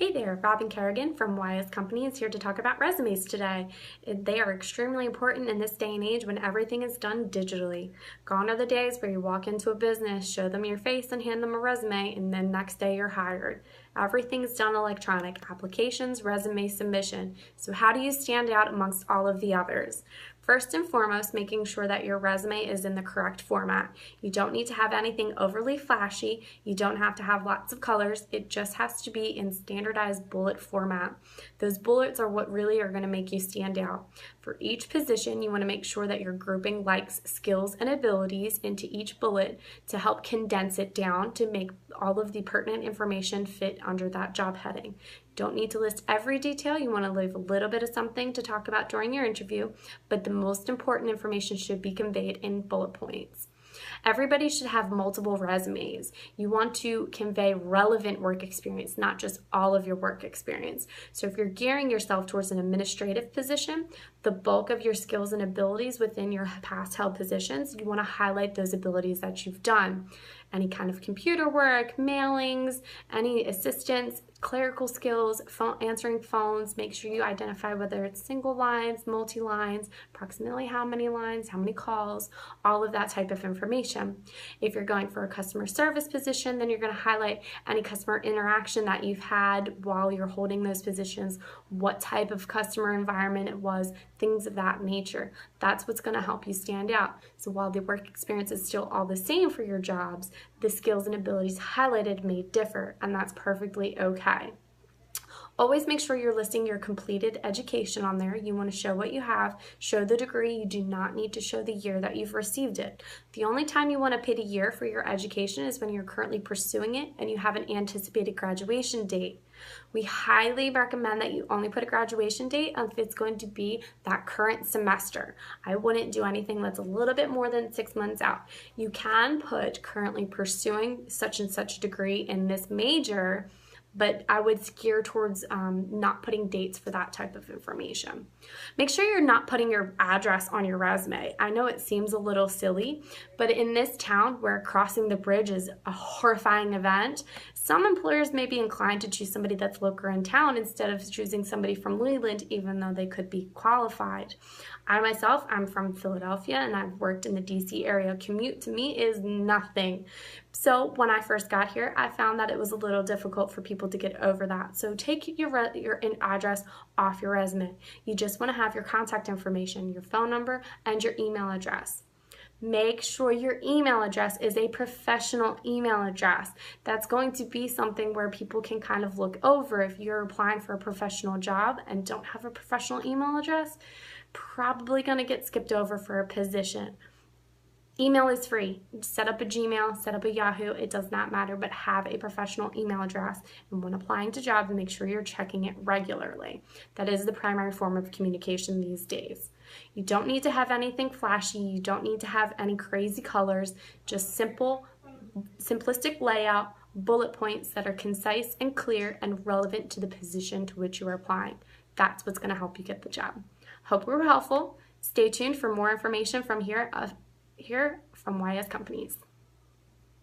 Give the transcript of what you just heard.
Hey there, Robin Kerrigan from YS Company is here to talk about resumes today. They are extremely important in this day and age when everything is done digitally. Gone are the days where you walk into a business, show them your face and hand them a resume, and then next day you're hired. Everything's done electronic, applications, resume submission. So how do you stand out amongst all of the others? First and foremost, making sure that your resume is in the correct format. You don't need to have anything overly flashy. You don't have to have lots of colors. It just has to be in standardized bullet format. Those bullets are what really are going to make you stand out. For each position, you want to make sure that you're grouping likes, skills, and abilities into each bullet to help condense it down to make all of the pertinent information fit under that job heading. Don't need to list every detail. You want to leave a little bit of something to talk about during your interview, but the most important information should be conveyed in bullet points. Everybody should have multiple resumes. You want to convey relevant work experience, not just all of your work experience. So if you're gearing yourself towards an administrative position, the bulk of your skills and abilities within your past held positions, you want to highlight those abilities that you've done. Any kind of computer work, mailings, any assistance, clerical skills, answering phones. Make sure you identify whether it's single lines, multi-lines, approximately how many lines, how many calls, all of that type of information. If you're going for a customer service position, then you're going to highlight any customer interaction that you've had while you're holding those positions, what type of customer environment it was, things of that nature. That's what's going to help you stand out. So while the work experience is still all the same for your jobs, the skills and abilities highlighted may differ, and that's perfectly okay. Always make sure you're listing your completed education on there. You want to show what you have, show the degree. You do not need to show the year that you've received it. The only time you want to put a year for your education is when you're currently pursuing it and you have an anticipated graduation date. We highly recommend that you only put a graduation date if it's going to be that current semester. I wouldn't do anything that's a little bit more than 6 months out. You can put currently pursuing such and such degree in this major, but I would gear towards not putting dates for that type of information. Make sure you're not putting your address on your resume. I know it seems a little silly, but in this town where crossing the bridge is a horrifying event, some employers may be inclined to choose somebody that's local in town instead of choosing somebody from Leland, even though they could be qualified. I myself, I'm from Philadelphia and I've worked in the DC area. Commute to me is nothing. So when I first got here, I found that it was a little difficult for people to get over that. So take your address off your resume. You just want to have your contact information, your phone number, and your email address. Make sure your email address is a professional email address. That's going to be something where people can kind of look over. If you're applying for a professional job and don't have a professional email address, probably going to get skipped over for a position. Email is free. Set up a Gmail, set up a Yahoo, it does not matter, but have a professional email address. And when applying to jobs, make sure you're checking it regularly. That is the primary form of communication these days. You don't need to have anything flashy. You don't need to have any crazy colors. Just simplistic layout, bullet points that are concise and clear and relevant to the position to which you are applying. That's what's going to help you get the job. Hope we were helpful. Stay tuned for more information from here from YS Companies.